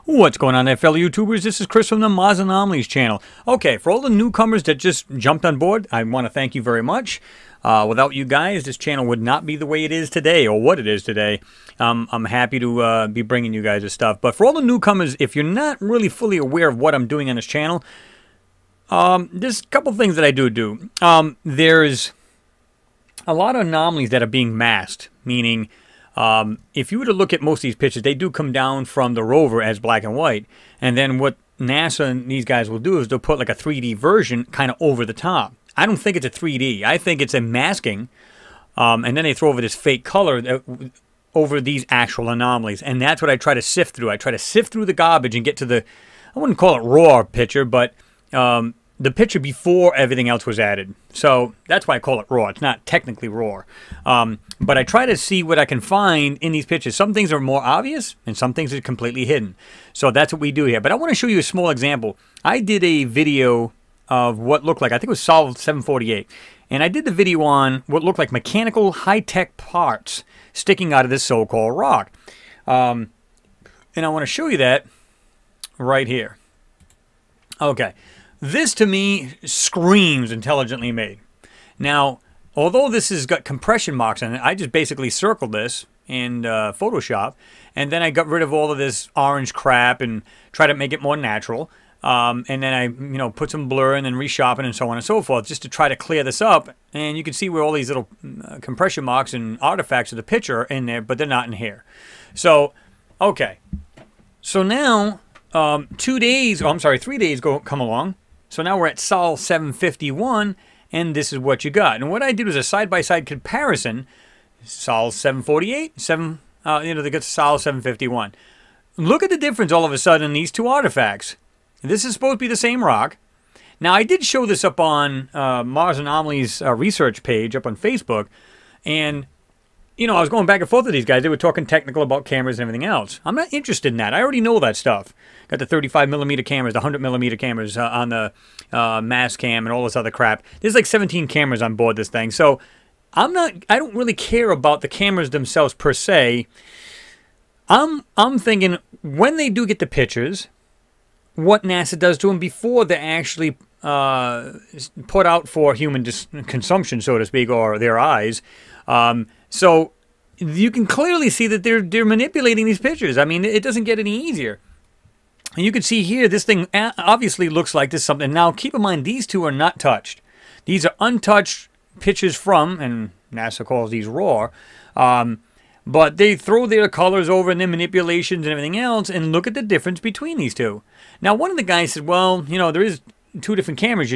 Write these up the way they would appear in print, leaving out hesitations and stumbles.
What's going on there, fellow YouTubers? This is Chris from the Msss Anomalies channel. Okay, for all the newcomers that just jumped on board, I want to thank you very much. Without you guys, this channel would not be the way it is today, or what it is today. I'm happy to be bringing you guys this stuff. But for all the newcomers, if you're not really fully aware of what I'm doing on this channel, there's a couple things that I do. There's a lot of anomalies that are being masked, meaning if you were to look at most of these pictures, they do come down from the rover as black and white. And then what NASA and these guys will do is they'll put like a 3D version kind of over the top. I don't think it's a 3D. I think it's a masking. And then they throw over this fake color over these actual anomalies. And that's what I try to sift through. I try to sift through the garbage and get to the, I wouldn't call it raw picture, but the picture before everything else was added. So that's why I call it raw. It's not technically raw. But I try to see what I can find in these pictures. Some things are more obvious and some things are completely hidden. So that's what we do here. But I want to show you a small example. I did a video of what looked like, I think it was Sol 748. And I did the video on what looked like mechanical high-tech parts sticking out of this so-called rock. And I want to show you that right here. Okay. This, to me, screams intelligently made. Now, although this has got compression marks on it, I just basically circled this in Photoshop, and then I got rid of all of this orange crap and tried to make it more natural. And then I, put some blur and then resharpen and so on and so forth, just to try to clear this up. And you can see where all these little compression marks and artifacts of the picture are in there, but they're not in here. So, okay. So now, 3 days come along. So now we're at Sol 751, and this is what you got. And what I did was a side-by-side comparison. Sol 748, they got Sol 751. Look at the difference all of a sudden in these two artifacts. This is supposed to be the same rock. Now, I did show this up on Msss Anomalies research page up on Facebook, and I was going back and forth with these guys. They were talking technical about cameras and everything else. I'm not interested in that. I already know that stuff. Got the 35mm cameras, the 100mm cameras on the mass cam and all this other crap. There's like 17 cameras on board this thing. So I don't really care about the cameras themselves per se. I'm thinking when they do get the pictures, what NASA does to them before they're actually put out for human consumption, so to speak, or their eyes. So you can clearly see that they're manipulating these pictures. I mean, it doesn't get any easier. And you can see here, this thing obviously looks like this something. Now, keep in mind, these two are not touched. These are untouched pictures from, and NASA calls these raw, but they throw their colors over and their manipulations and everything else, and look at the difference between these two. Now, one of the guys said, well, there is two different cameras.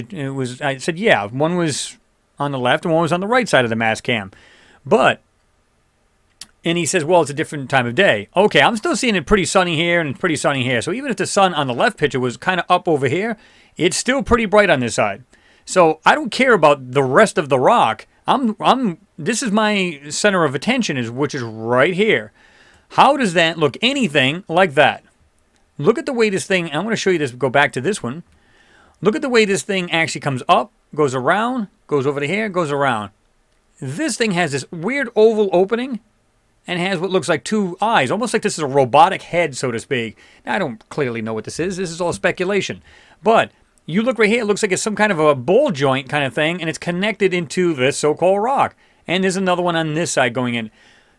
I said, yeah, one was on the left and one was on the right side of the mass cam. And he says, well, it's a different time of day. Okay, I'm still seeing it pretty sunny here and pretty sunny here. So even if the sun on the left picture was kind of up over here, it's still pretty bright on this side. So I don't care about the rest of the rock. This is my center of attention, which is right here. How does that look anything like that? Look at the way this thing, I'm going to show you this, go back to this one. Look at the way this thing actually comes up, goes around, goes over to here, goes around. This thing has this weird oval opening and has what looks like two eyes, almost like this is a robotic head, so to speak. Now, I don't clearly know what this is. This is all speculation. But you look right here, it looks like it's some kind of a ball joint kind of thing, and it's connected into this so-called rock. And there's another one on this side going in.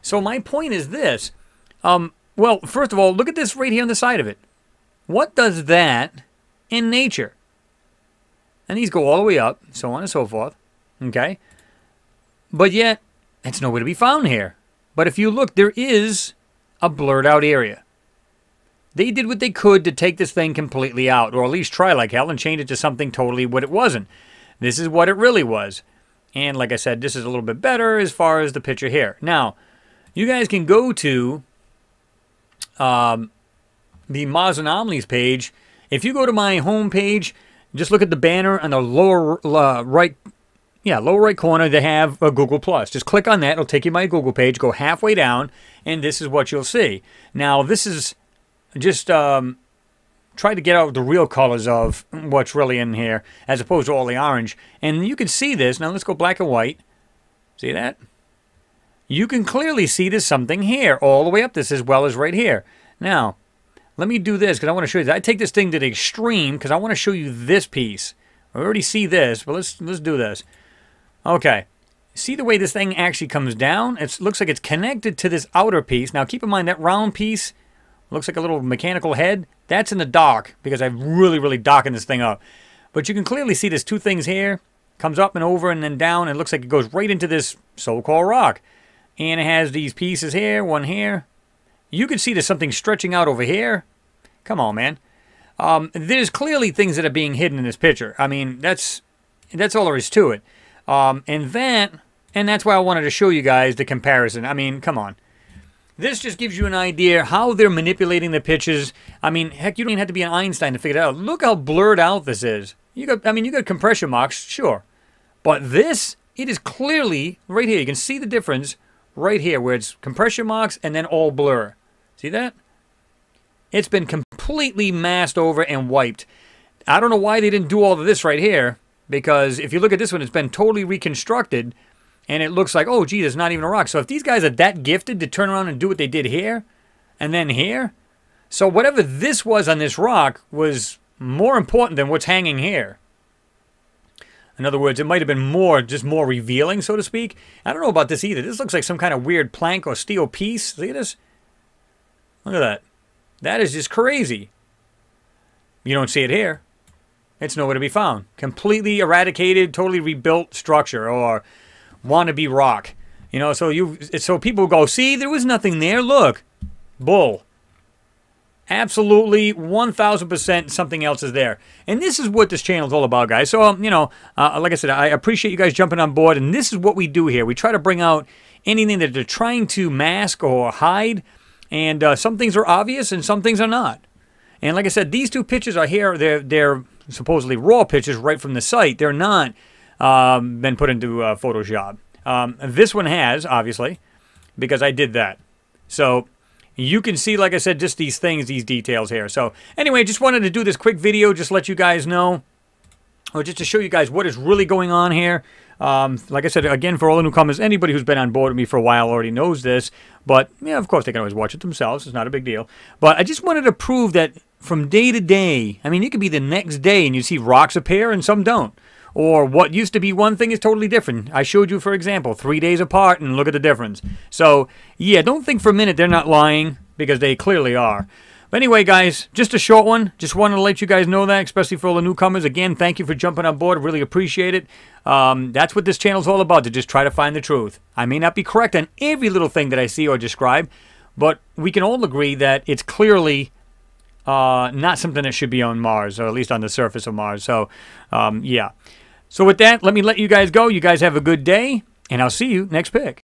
So my point is this. Well, first of all, look at this right here on the side of it. What does that in nature? And these go all the way up, so on and so forth. Okay? But yet, it's nowhere to be found here. But if you look, there is a blurred out area. They did what they could to take this thing completely out, or at least try like hell and change it to something totally what it wasn't. This is what it really was. And like I said, this is a little bit better as far as the picture here. Now, you guys can go to the Msss Anomalies page. If you go to my home page, just look at the banner on the lower right. Yeah, lower right corner, they have a Google+. Just click on that. It'll take you to my Google page. Go halfway down, and this is what you'll see. Now, this is just try to get out the real colors of what's really in here, as opposed to all the orange. And you can see this. Now, let's go black and white. See that? You can clearly see there's something here, all the way up this as well as right here. Now, let me do this because I want to show you. I take this thing to the extreme because I want to show you this piece. I already see this, but let's do this. Okay. See the way this thing actually comes down? It looks like it's connected to this outer piece. Now keep in mind that round piece looks like a little mechanical head. That's in the dark because I've really darkened this thing up. But you can clearly see there's two things here. Comes up and over and then down. And it looks like it goes right into this so-called rock. And it has these pieces here, one here. You can see there's something stretching out over here. Come on, man. There's clearly things that are being hidden in this picture. I mean, that's all there is to it. And that's why I wanted to show you guys the comparison. I mean, come on. This just gives you an idea how they're manipulating the pictures. I mean, heck, you don't even have to be an Einstein to figure it out. Look how blurred out this is. You got compression marks, sure. But this, it is clearly right here. You can see the difference right here where it's compression marks and then all blur. See that? It's been completely masked over and wiped. I don't know why they didn't do all of this right here. Because if you look at this one, it's been totally reconstructed. And it looks like, oh, gee, there's not even a rock. So if these guys are that gifted to turn around and do what they did here, and then here, so whatever this was on this rock was more important than what's hanging here. In other words, it might have been just more revealing, so to speak. I don't know about this either. This looks like some kind of weird plank or steel piece. See this? Look at that. That is just crazy. You don't see it here. It's nowhere to be found. Completely eradicated, totally rebuilt structure or wannabe rock. You know, so people go, see, there was nothing there. Look. Bull. Absolutely 1000% something else is there. And this is what this channel is all about, guys. So, you know, like I said, I appreciate you guys jumping on board. And this is what we do here. We try to bring out anything that they're trying to mask or hide. And some things are obvious and some things are not. And like I said, these two pictures are here. They're supposedly raw pictures right from the site. They're not been put into Photoshop. This one has, obviously, because I did that. So you can see, like I said, just these things, these details here. So anyway, just wanted to do this quick video, just let you guys know, or just to show you guys what is really going on here. Like I said, again, for all the newcomers, anybody who's been on board with me for a while already knows this. But, yeah, of course, they can always watch it themselves. It's not a big deal. But I just wanted to prove that from day to day, I mean, it could be the next day and you see rocks appear and some don't. Or what used to be one thing is totally different. I showed you, for example, 3 days apart and look at the difference. So, yeah, don't think for a minute they're not lying because they clearly are. But anyway, guys, just a short one. Just wanted to let you guys know that, especially for all the newcomers. Again, thank you for jumping on board. Really appreciate it. That's what this channel is all about, to just try to find the truth. I may not be correct on every little thing that I see or describe, but we can all agree that it's clearly not something that should be on Mars, or at least on the surface of Mars. So, yeah. So with that, let me let you guys go. You guys have a good day, and I'll see you next pick.